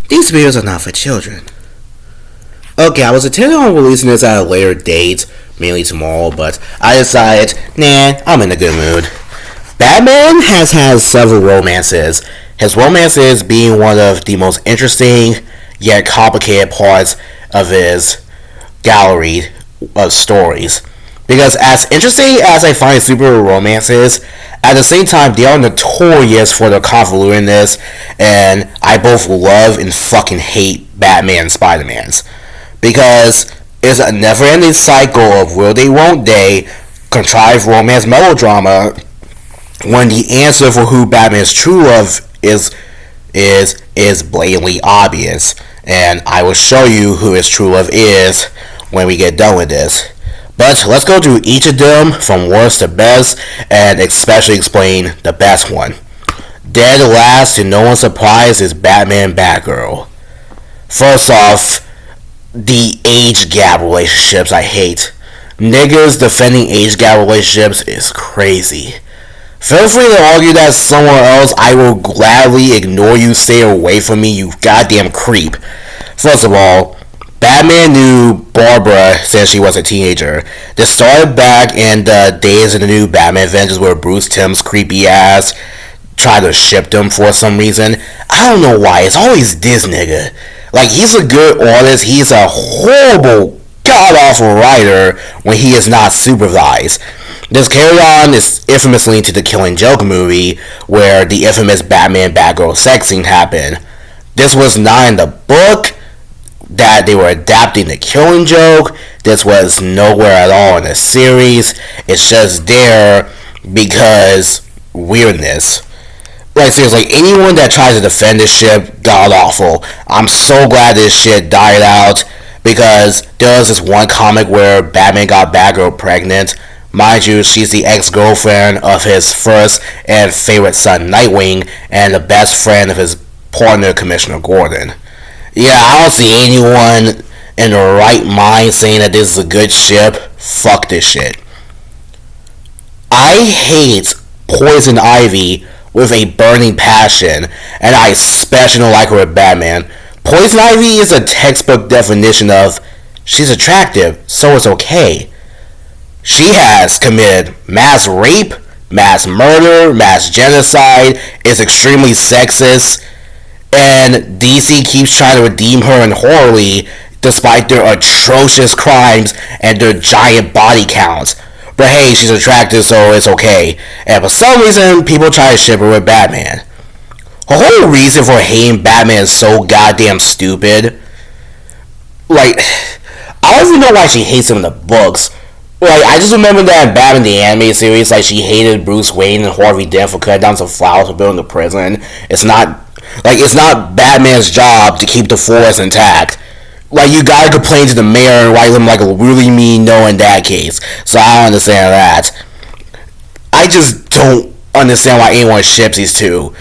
These videos are not for children. Okay, I was intending on releasing this at a later date, mainly tomorrow, but I decided, nah, I'm in a good mood. Batman has had several romances, his romances being one of the most interesting yet complicated parts of his gallery of stories. Because as interesting as I find superhero romances, at the same time they are notorious for their convolutedness, and I both love and fucking hate Batman and Spider-Man's. Because it's a never-ending cycle of will they, won't they, contrived romance melodrama, when the answer for who Batman's true love is blatantly obvious. And I will show you who his true love is when we get done with this. But let's go through each of them from worst to best, and especially explain the best one. Dead last, to no one's surprise, is Batman Batgirl. First off, the age gap relationships I hate. Niggas defending age gap relationships is crazy. Feel free to argue that somewhere else. I will gladly ignore you. Stay away from me, you goddamn creep. First of all, Batman knew Barbara since she was a teenager. This started back in the days of the new Batman Adventures where Bruce Timm's creepy ass tried to ship them for some reason. I don't know why. It's always this nigga. Like, he's a good artist. He's a horrible, god-awful writer when he is not supervised. This carried on is infamously into the Killing Joke movie, where the infamous Batman Batgirl sex scene happened. This was not in the book that they were adapting the Killing Joke. This was nowhere at all in the series. It's just there because weirdness. Like, seriously, anyone that tries to defend this shit, god awful. I'm so glad this shit died out, because there was this one comic where Batman got Batgirl pregnant. Mind you, she's the ex-girlfriend of his first and favorite son, Nightwing, and the best friend of his partner, Commissioner Gordon. Yeah, I don't see anyone in the right mind saying that this is a good ship. Fuck this shit. I hate Poison Ivy with a burning passion, and I especially don't like her with Batman. Poison Ivy is a textbook definition of she's attractive, so it's okay. She has committed mass rape, mass murder, mass genocide, is extremely sexist, and DC keeps trying to redeem her in Horley despite their atrocious crimes and their giant body counts. But hey, she's attractive, so it's okay. And for some reason, people try to ship her with Batman. Her whole reason for hating Batman is so goddamn stupid. Like, I don't even know why she hates him in the books. Like, I just remember that in Batman the Animated Series, like, she hated Bruce Wayne and Harvey Dent for cutting down some flowers for building the prison. It's not Batman's job to keep the forest intact. Like, you gotta complain to the mayor and write him like a really mean no in that case. So I don't understand that. I just don't understand why anyone ships these two.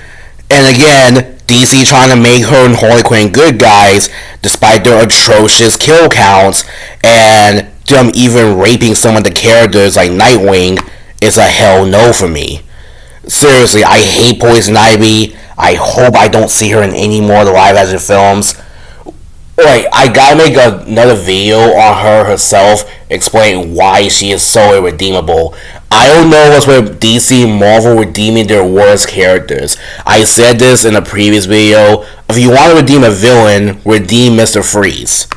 And again, DC trying to make her and Harley Quinn good guys despite their atrocious kill counts, and them even raping some of the characters like Nightwing is a hell no for me. Seriously, I hate Poison Ivy. I hope I don't see her in any more of the live action films. Wait, I gotta make another video on her herself explaining why she is so irredeemable. I don't know what's with DC and Marvel redeeming their worst characters. I said this in a previous video. If you want to redeem a villain, redeem Mr. Freeze.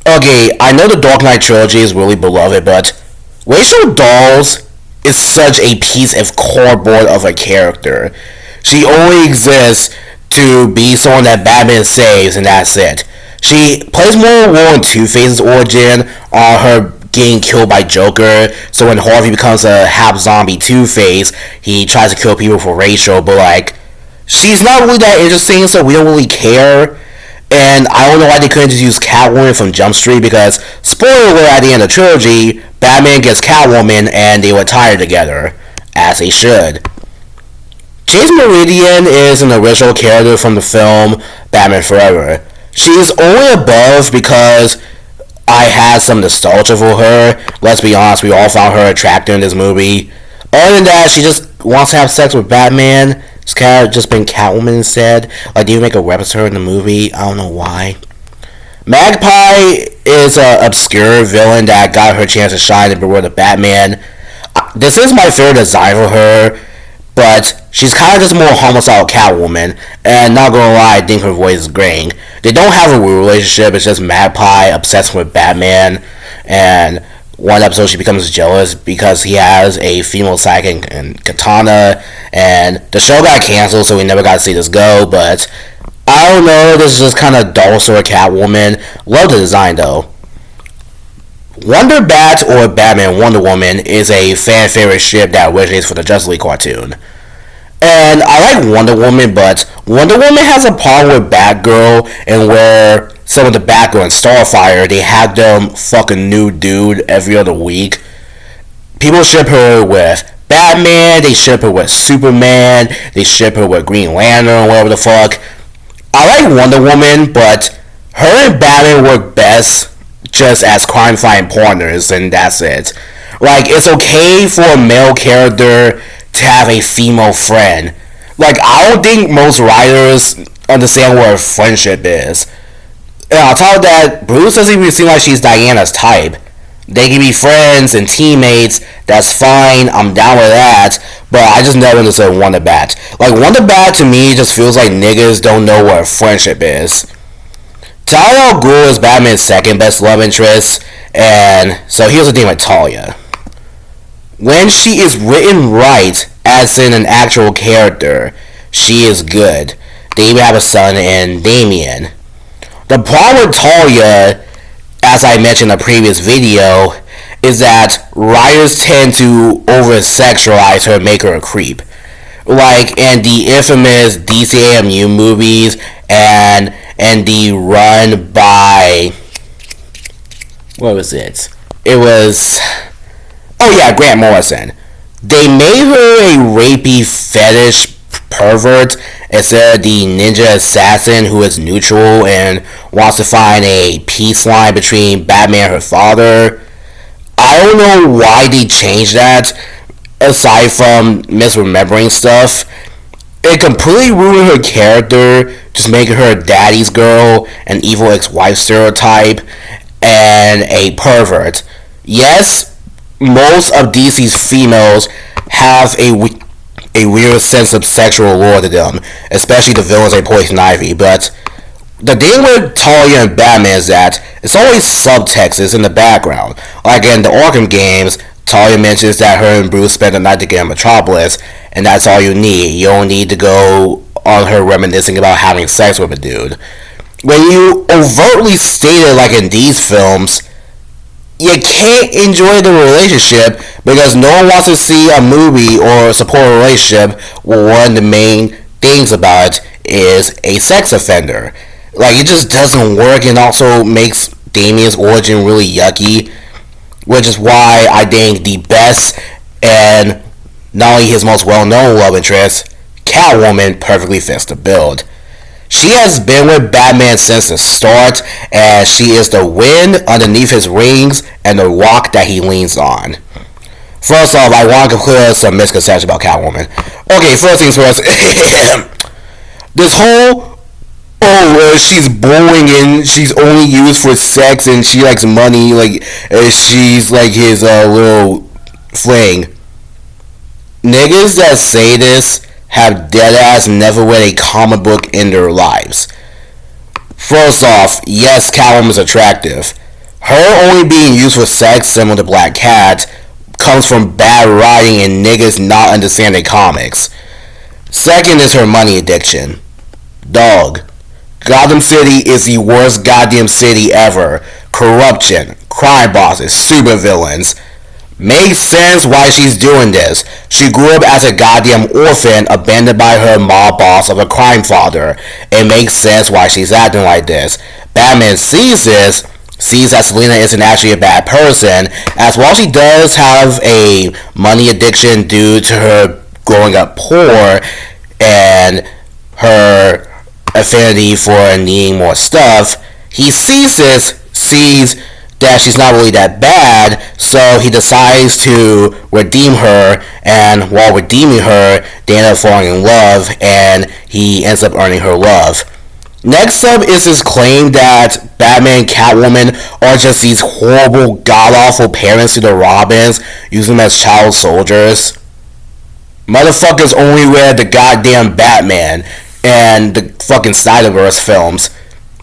Okay, I know the Dark Knight trilogy is really beloved, but Rachel Dawes is such a piece of cardboard of a character. She only exists to be someone that Batman saves, and that's it. She plays more of a role in Two-Face's origin on her getting killed by Joker, so when Harvey becomes a half-zombie Two-Face, he tries to kill people for Rachel, but like, she's not really that interesting, so we don't really care. And I don't know why they couldn't just use Catwoman from Jump Street, because, spoiler alert, at the end of the trilogy, Batman gets Catwoman and they retire together, as they should. James Meridian is an original character from the film Batman Forever. She is only above because I had some nostalgia for her. Let's be honest, we all found her attractive in this movie. Other than that, she just wants to have sex with Batman. It's kind of just been Catwoman instead. Like, do you make a reference to her in the movie? I don't know why. Magpie is an obscure villain that got her chance to shine in the world of Batman. This is my favorite design for her, but she's kind of just more homicidal Catwoman, and not gonna lie, I think her voice is graying. They don't have a real relationship, it's just Magpie obsessed with Batman, and one episode she becomes jealous because he has a female sidekick in Katana, and the show got canceled, so we never got to see this go, but I don't know, this is just kind of dull sort of Catwoman. Love the design though. Wonder Bat or Batman Wonder Woman is a fan favorite ship that originates from the Justice League cartoon. And I like Wonder Woman, but Wonder Woman has a problem with Batgirl, and where some of the Batgirl and Starfire, they have them fuck a new dude every other week. People ship her with Batman, they ship her with Superman, they ship her with Green Lantern, whatever the fuck. I like Wonder Woman, but her and Batman work best just as crime-fighting partners, and that's it. Like, it's okay for a male character to have a female friend. Like, I don't think most writers understand what a friendship is. And on top of that, Bruce doesn't even seem like she's Diana's type. They can be friends and teammates, that's fine, I'm down with that, but I just never understood Wonder Bat. Like, Wonder Bat to me just feels like niggas don't know what a friendship is. Talia al Ghul is Batman's second best love interest, and so here's the thing with Talia. When she is written right, as in an actual character, she is good. They even have a son in Damian. The problem with Talia, as I mentioned in a previous video, is that writers tend to over-sexualize her and make her a creep. Like in the infamous DCAMU movies and the run by... what was it? It was... oh yeah, Grant Morrison. They made her a rapey fetish pervert instead of the ninja assassin who is neutral and wants to find a peace line between Batman and her father. I don't know why they changed that, aside from misremembering stuff. It completely ruined her character, just making her a daddy's girl, an evil ex-wife stereotype, and a pervert. Yes, most of DC's females have a weird sense of sexual allure to them, especially the villains like Poison Ivy, but the thing with Talia and Batman is that it's always subtext is in the background. Like in the Arkham games, Talia mentions that her and Bruce spent the night together in Metropolis, and that's all you need. You don't need to go on her reminiscing about having sex with a dude. When you overtly state it like in these films, you can't enjoy the relationship because no one wants to see a movie or support a relationship where one of the main things about it is a sex offender. Like, it just doesn't work, and also makes Damian's origin really yucky, which is why I think the best and not only his most well-known love interest, Catwoman, perfectly fits the build. She has been with Batman since the start, and she is the wind underneath his wings and the rock that he leans on. First off, I want to clear some misconceptions about Catwoman. Okay, first things first. This whole, she's boring and she's only used for sex and she likes money, like, she's like his little fling. Niggas that say this have deadass never read a comic book in their lives. First off, yes, Catwoman is attractive. Her only being used for sex, similar to Black Cat, comes from bad writing and niggas not understanding comics. Second is her money addiction. Dog. Gotham City is the worst goddamn city ever. Corruption, crime bosses, supervillains. Makes sense why she's doing this. She grew up as a goddamn orphan abandoned by her mob boss of a crime father. It makes sense why she's acting like this. Batman sees this, sees that Selina isn't actually a bad person, as while she does have a money addiction due to her growing up poor and her affinity for needing more stuff, he sees this, sees that she's not really that bad, so he decides to redeem her, and while redeeming her, they end up falling in love, and he ends up earning her love. Next up is his claim that Batman and Catwoman are just these horrible, god-awful parents to the Robins, using them as child soldiers. Motherfuckers only read the goddamn Batman and the fucking Snyderverse films.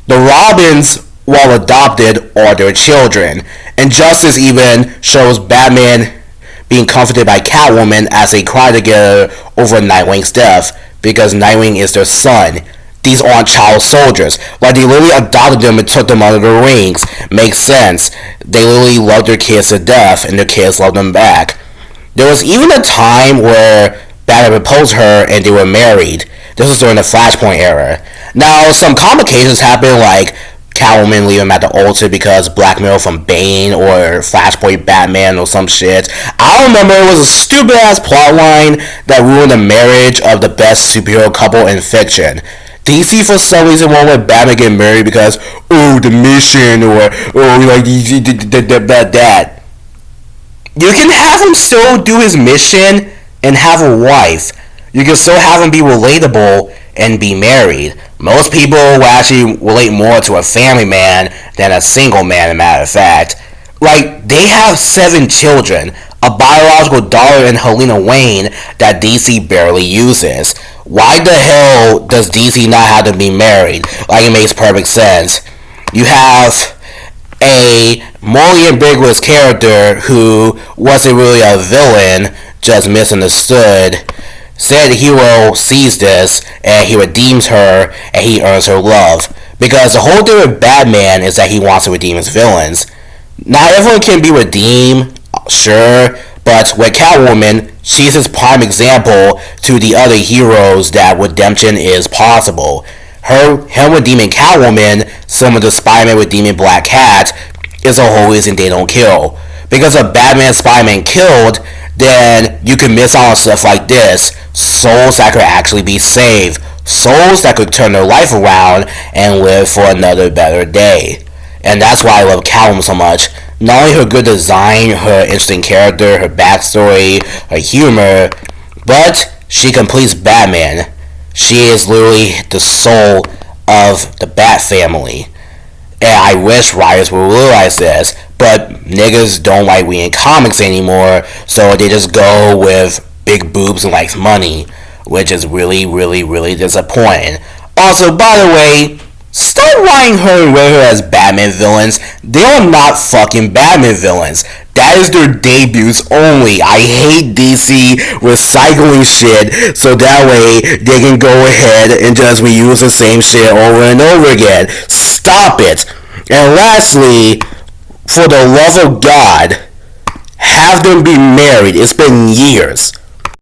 The Robins, while adopted, are their children, and Justice even shows Batman being comforted by Catwoman as they cry together over Nightwing's death, because Nightwing is their son. These aren't child soldiers. Like, they literally adopted them and took them under their wings. Makes sense. They literally loved their kids to death, and their kids loved them back. There was even a time where Batman proposed her and they were married. This was during the Flashpoint era. Now, some complications happened, like Catwoman leaving him at the altar because blackmail from Bane or Flashpoint Batman or some shit. I don't remember. It was a stupid ass plotline that ruined the marriage of the best superhero couple in fiction. DC for some reason won't let Batman get married because, the mission, or like that. You can have him still do his mission and have a wife. You can still have him be relatable and be married. Most people will actually relate more to a family man than a single man, as a matter of fact. Like, they have 7 children, a biological daughter in Helena Wayne that DC barely uses. Why the hell does DC not have to be married? Like, it makes perfect sense. You have a morally ambiguous character who wasn't really a villain, just misunderstood. Said the hero sees this, and he redeems her, and he earns her love. Because the whole thing with Batman is that he wants to redeem his villains. Not everyone can be redeemed, sure, but with Catwoman, she's his prime example to the other heroes that redemption is possible. Him redeeming Catwoman, similar to Spider-Man redeeming Black Cat, is the whole reason they don't kill. Because if Batman and Spider-Man killed, then you can miss out on stuff like this. Souls that could actually be saved. Souls that could turn their life around and live for another better day. And that's why I love Catwoman so much. Not only her good design, her interesting character, her backstory, her humor, but she completes Batman. She is literally the soul of the Bat family. And I wish writers would realize this, but niggas don't like reading comics anymore, so they just go with big boobs and like money, which is really, really, really disappointing. Also, by the way, stop writing her and write her as Batman villains. They are not fucking Batman villains. That is their debuts only. I hate DC recycling shit so that way they can go ahead and just reuse the same shit over and over again. Stop it. And lastly, for the love of God, have them be married. It's been years.